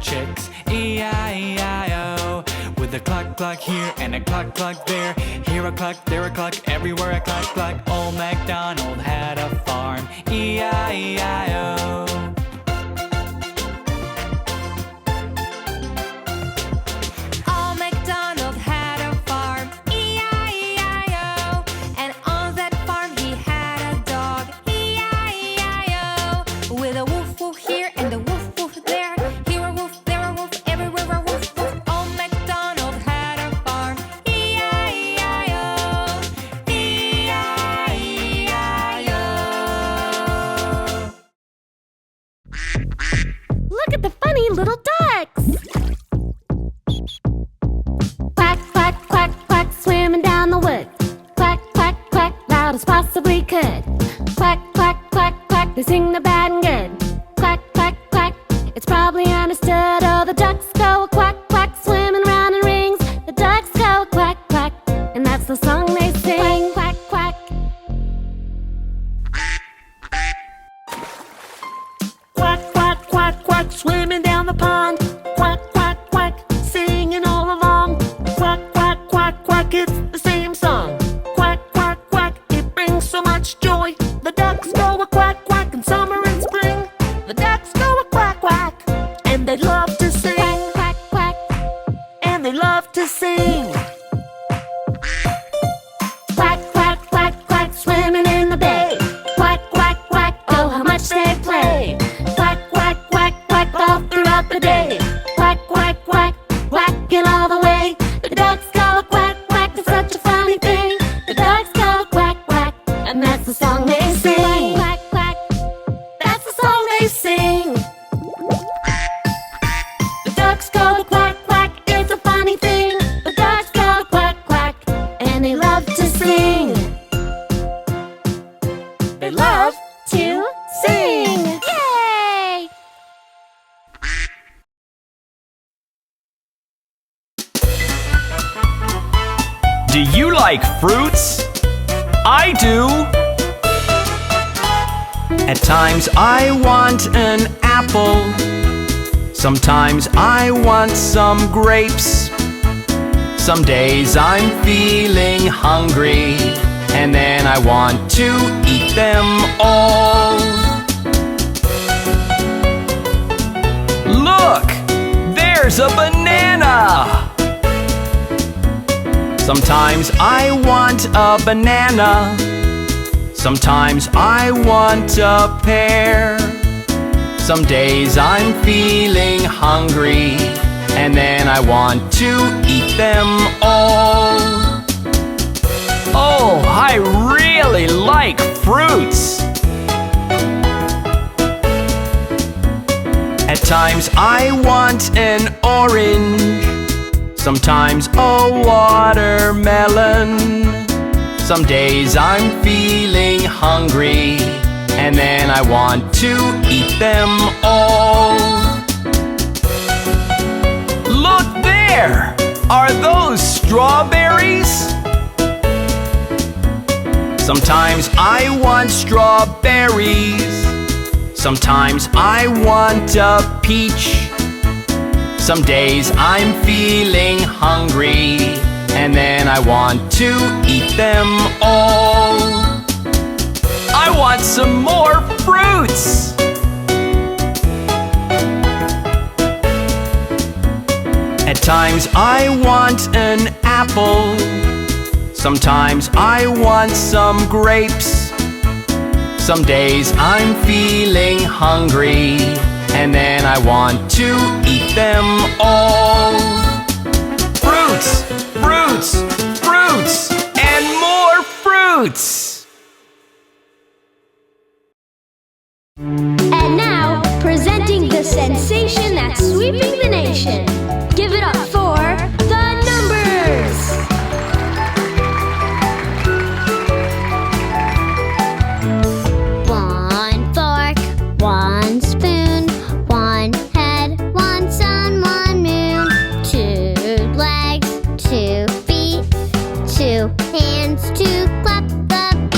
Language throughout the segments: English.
chicks, E-I-E-I-O. With a cluck cluck here and a cluck cluck there, here a cluck, there a cluck, everywhere a cluck cluck. Old Macdonald had a farm, E-I-E-I-O. Old Macdonald had a farm, E-I-E-I-O. And on that farm he had a dog, E-I-E-I-O. With a woof woof here and a woof woof there, here a woof, there a woof, everywhere a woof woof. Old Macdonald had a farm, E-I-E-I-O. E-I-E-I-O. Look at the funny little ducks! Quack, quack, quack, quack, swimming down the woods. Quack, quack, quack, loud as possibly could. Quack, quack, quack, quack, they sing the bad and good. Quack, quack, quack, it's probably understood. Oh, the ducks go a quack, quack, swimming round in rings. The ducks go a quack, quack, and that's the song they sing. Quack, quack, Quack, quack, quack, quack, swimming down the pond. Quack, quack, quack, singing all along. Quack, quack, quack, quack, it's the same song. Quack, quack, quack, it brings so much joy. The ducks go a quack, quack in summer and spring. The ducks go a quack, quack, and they love to sing. quack, quack, And they love to sing. quack, quack, quack, quack, swimming in the bay. Quack, quack, quack, oh, how much they play. Quack, quack, quack, quack, all throughout the day. Quack, quack, quack, quacking all the way. The ducks go a quack, quack, it's such a funny thing. The ducks go a quack, quack, and that's the song they sing. Quack, quack, that's the song they sing. The ducks go a quack, quack, it's a funny thing. The ducks go a quack, quack, and they love to sing. They love To sing! Yay! Do you like fruits? I do! At times I want an apple. Sometimes I want some grapes. Some days I'm feeling hungry, and then I want to eat them all. Look! There's a banana! Sometimes I want a banana. Sometimes I want a pear. Some days I'm feeling hungry, and then I want to eat them all. Oh, I really like fruits! At times I want an orange. Sometimes a watermelon. Some days I'm feeling hungry, and then I want to eat them all. Look there! Are those strawberries? Sometimes I want strawberries. Sometimes I want a peach. Some days I'm feeling hungry, and then I want to eat them all. I want some more fruits! At times I want an apple. Sometimes I want some grapes. Some days I'm feeling hungry, and then I want to eat them all. Fruits, fruits, fruits, and more fruits! And now, presenting the sensation that's sweeping the nation. Give it up for the numbers! 1 fork, 1 spoon, 1 head, 1 sun, 1 moon, 2 legs, 2 feet, 2 hands to clap the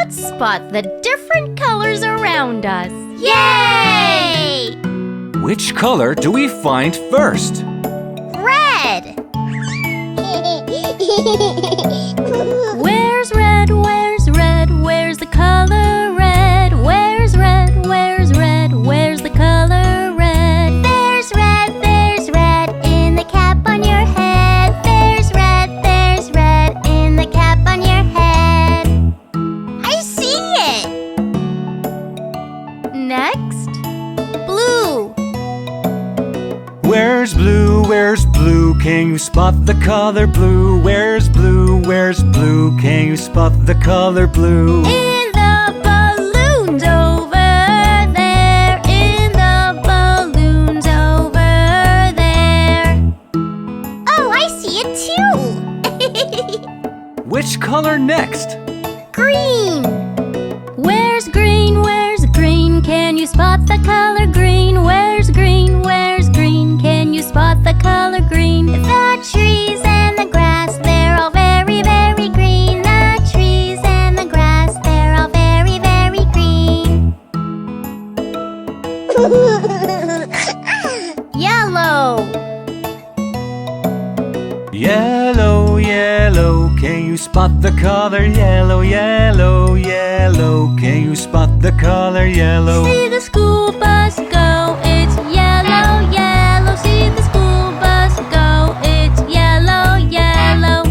Let's spot the different colors around us. Yay! Which color do we find first? Red! Where's red? Where's red? Where's the color red? Where's red? Where's red? Where's the color red? There's red in the cap on your head. There's red in the cap on your head. I see it! Next, blue. Where's blue? Where's blue? Can you spot the color blue? Where's blue? Where's blue? Can you spot the color blue? In the balloons over there. In the balloons over there. Oh, I see it too! Which color next? Green! Where's green? Where's green? Can you spot the color green? Where's green? Where's green? Can you spot the color green? The trees and the grass, they're all very, very green. The trees and the grass, they're all very, very green. Yellow! Yellow, yellow, can you spot the color yellow? Yellow, yellow, can you spot the color yellow? See the school bus go, it's yellow, yellow. See the school bus go, it's yellow, yellow.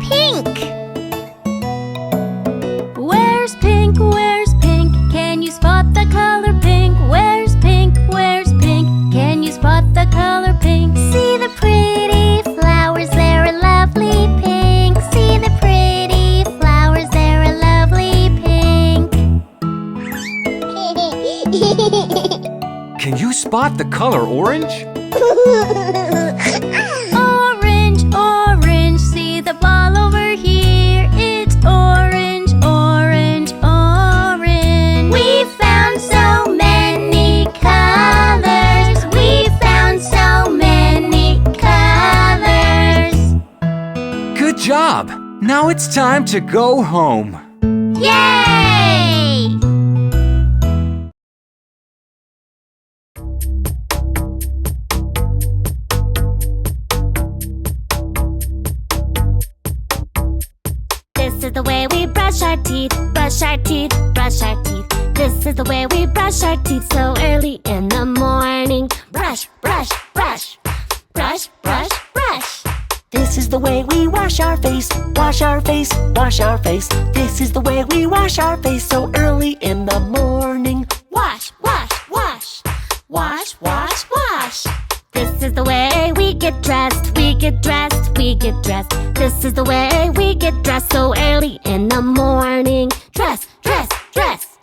Pink! Where's pink? Where's pink? Can you spot the color pink? Where's pink? Where's pink? Can you spot the color pink? See the pretty flowers, they're a lovely pink. See the pretty flowers, they're a lovely pink. Can you spot the color orange? Orange, orange, see the ball over here. It's orange, orange, orange. We found so many colors. We found so many colors. Good job! Now it's time to go home. Yay! This is the way we brush our teeth, brush our teeth, brush our teeth. This is the way we brush our teeth so early in the morning. Brush, brush, brush, brush, brush, brush. This is the way we wash our face, wash our face, wash our face. This is the way we wash our face so early in the morning. Wash, wash, wash, wash, wash, wash. This is the way we get dressed, we get dressed, we get dressed. This is the way we get dressed so early in the morning. Dress, dress, dress,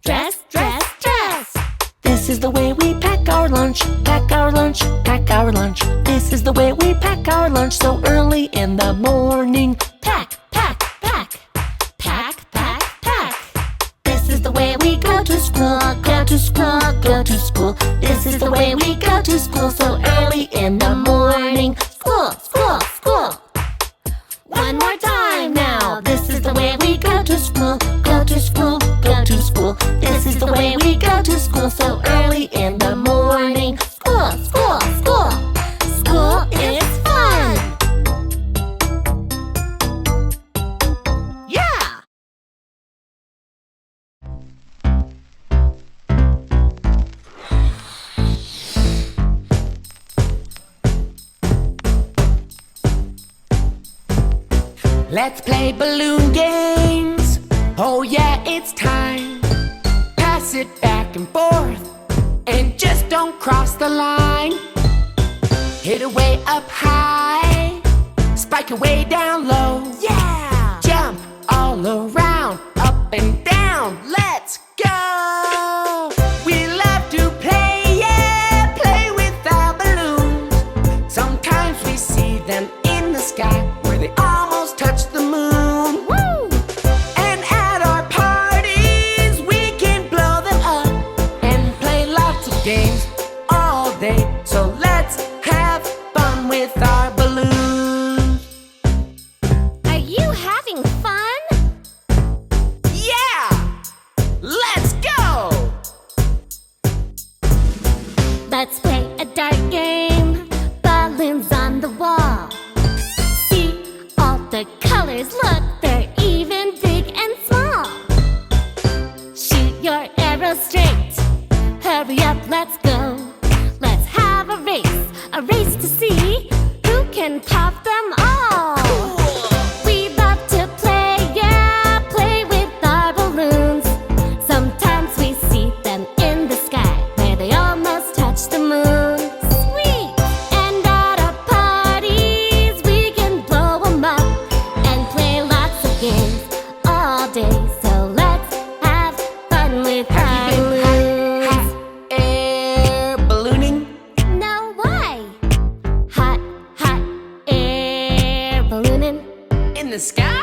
dress, dress, dress. This is the way we pack our lunch, pack our lunch, pack our lunch. This is the way we pack our lunch so early in the morning. Pack, pack, pack, pack, pack, pack. This is the way we go to school, go to school, go to school. This is the way we go to school so early in the morning. School, school, school. One more time now. This is the way we go to school, go to school, go to school. This is the way we go to school so early in the morning. School, school, school. School is fun. Yeah! Let's play balloon games. Oh yeah, it's time. Pass it back and forth, and just don't cross the line. Hit it way up high, spike it way down low. Yeah! Jump all around, up and down. Let's go! We love to play, yeah, play with our balloons. Sometimes we see them in the sky where they almost touch the moon. Woo! And at our parties we can blow them up and play lots of games all day. So let's have fun with our balloons. race to see who can pop them all. We love to play, yeah, play with our balloons. Sometimes we see them in the sky where they almost touch the moon. Sweet! And at our parties we can blow them up and play lots of games all day. So let's have fun with our balloons. Air ballooning? No, why? Hot, hot air ballooning. In the sky?